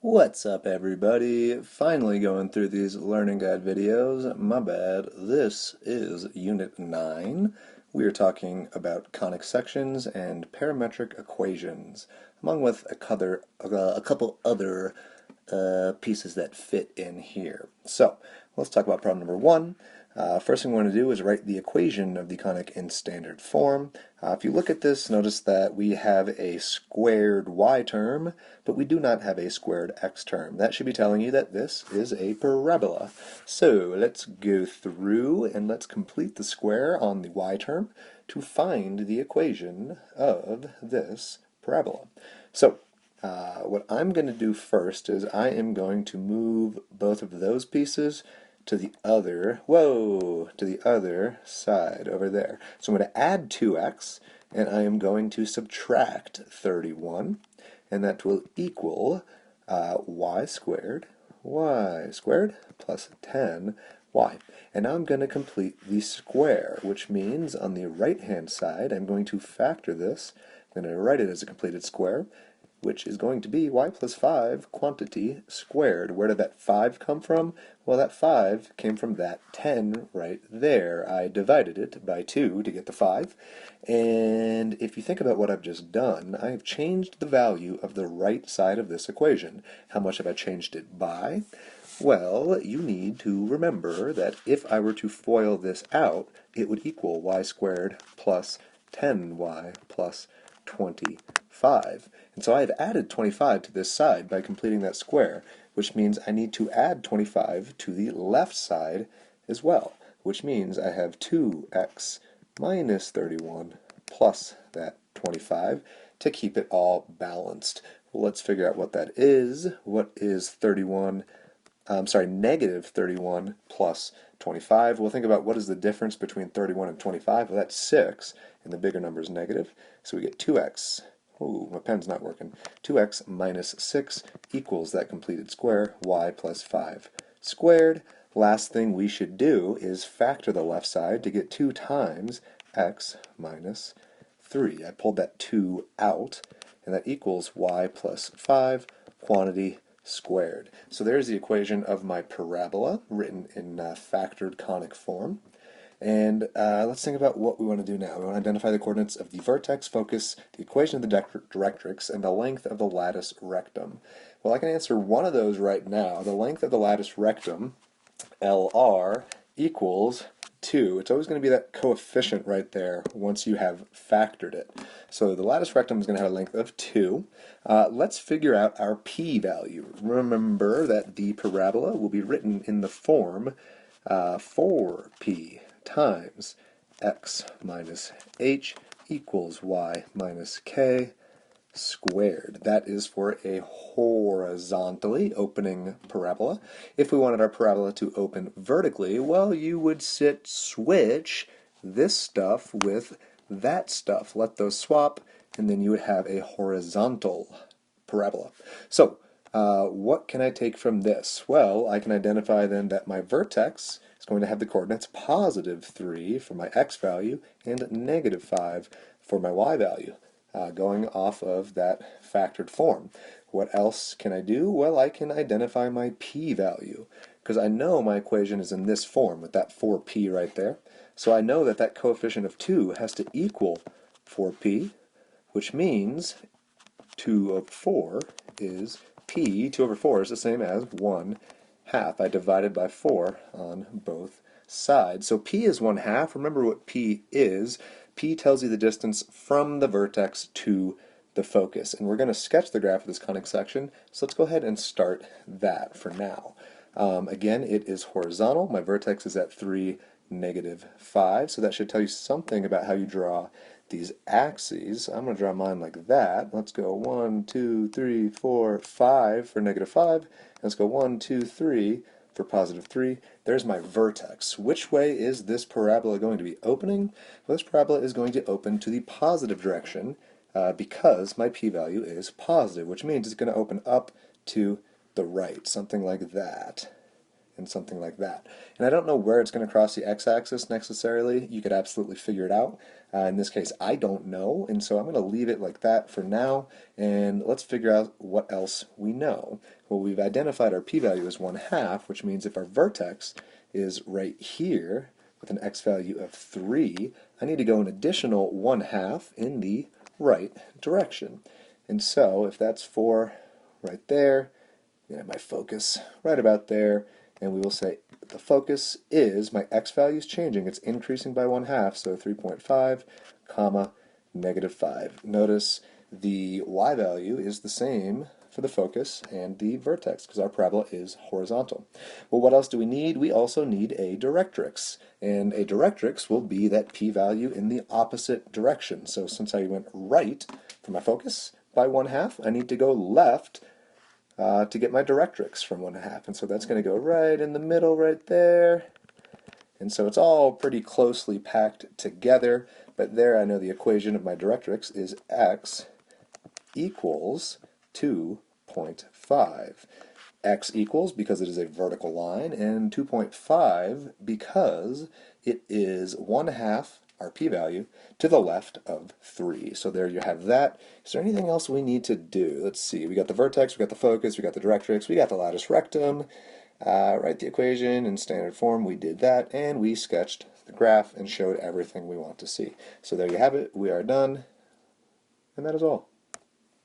What's up, everybody? Finally going through these learning guide videos. My bad. This is Unit 9. We are talking about conic sections and parametric equations, along with a couple other pieces that fit in here. So, let's talk about problem number 1. First thing we want to do is write the equation of the conic in standard form. If you look at this, notice that we have a squared y term, but we do not have a squared x term. That should be telling you that this is a parabola. So let's go through and let's complete the square on the y term to find the equation of this parabola. So what I'm going to do first is I am going to move both of those pieces to the other, to the other side over there. So I'm going to add 2x, and I am going to subtract 31, and that will equal y squared plus 10y. And now I'm going to complete the square, which means on the right-hand side, I'm going to factor this. I'm going to write it as a completed square, which is going to be y plus 5 quantity squared. Where did that 5 come from? Well, that 5 came from that 10 right there. I divided it by 2 to get the 5. And if you think about what I've just done, I have changed the value of the right side of this equation. How much have I changed it by? Well, you need to remember that if I were to FOIL this out, it would equal y squared plus 10y plus 25. And so I have added 25 to this side by completing that square, which means I need to add 25 to the left side as well, which means I have 2x minus 31 plus that 25 to keep it all balanced. Well, let's figure out what that is. What is negative 31 plus 25. We'll think about what is the difference between 31 and 25. Well, that's 6, and the bigger number is negative. So we get 2x. Ooh, my pen's not working. 2x minus 6 equals that completed square, y plus 5 squared. Last thing we should do is factor the left side to get 2 times x minus 3. I pulled that 2 out, and that equals y plus 5 quantity squared. So there's the equation of my parabola written in factored conic form. And let's think about what we want to do now. We want to identify the coordinates of the vertex, focus, the equation of the directrix, and the length of the lattice rectum. Well, I can answer one of those right now. The length of the lattice rectum, LR, equals 2. It's always going to be that coefficient right there once you have factored it. So the lattice rectum is going to have a length of 2. Let's figure out our p-value. Remember that the parabola will be written in the form 4p times x minus h equals y minus k squared. That is for a horizontally opening parabola. If we wanted our parabola to open vertically, well, you would switch this stuff with that stuff. Let those swap, and then you would have a horizontal parabola. So, what can I take from this? Well, I can identify then that my vertex is going to have the coordinates positive 3 for my x value and negative 5 for my y value, going off of that factored form. What else can I do? Well, I can identify my p-value, because I know my equation is in this form with that 4p right there. So I know that that coefficient of 2 has to equal 4p, which means 2 over 4 is p. 2 over 4 is the same as 1/2. I divided by 4 on both sides. So p is 1/2. Remember what p is. P tells you the distance from the vertex to the focus. And we're going to sketch the graph of this conic section. So let's go ahead and start that for now. Again, it is horizontal. My vertex is at 3, negative 5. So that should tell you something about how you draw these axes. I'm going to draw mine like that. Let's go 1, 2, 3, 4, 5 for negative 5. Let's go 1, 2, 3 for positive 3. There's my vertex. Which way is this parabola going to be opening? Well, this parabola is going to open to the positive direction because my p-value is positive, which means it's going to open up to the right, something like that. and something like that. And I don't know where it's going to cross the x-axis necessarily. You could absolutely figure it out. In this case, I don't know, and so I'm going to leave it like that for now, and let's figure out what else we know. Well, we've identified our p-value as 1/2, which means if our vertex is right here with an x value of 3, I need to go an additional 1/2 in the right direction. And so if that's 4 right there, my focus right about there, and we will say the focus is, my x value is changing, it's increasing by 1/2, so 3.5, comma, -5. Notice the y value is the same for the focus and the vertex, because our parabola is horizontal. Well, what else do we need? We also need a directrix, and a directrix will be that p-value in the opposite direction. So since I went right for my focus by 1/2, I need to go left to get my directrix from 1/2, and so that's going to go right in the middle right there. And so it's all pretty closely packed together, but there I know the equation of my directrix is x equals 2.5. X equals because it is a vertical line, and 2.5 because it is 1/2 our p-value to the left of 3. So there you have that. Is there anything else we need to do? Let's see. We got the vertex, we got the focus, we got the directrix, we got the latus rectum. Write the equation in standard form. We did that, and we sketched the graph and showed everything we want to see. So there you have it. We are done, and that is all.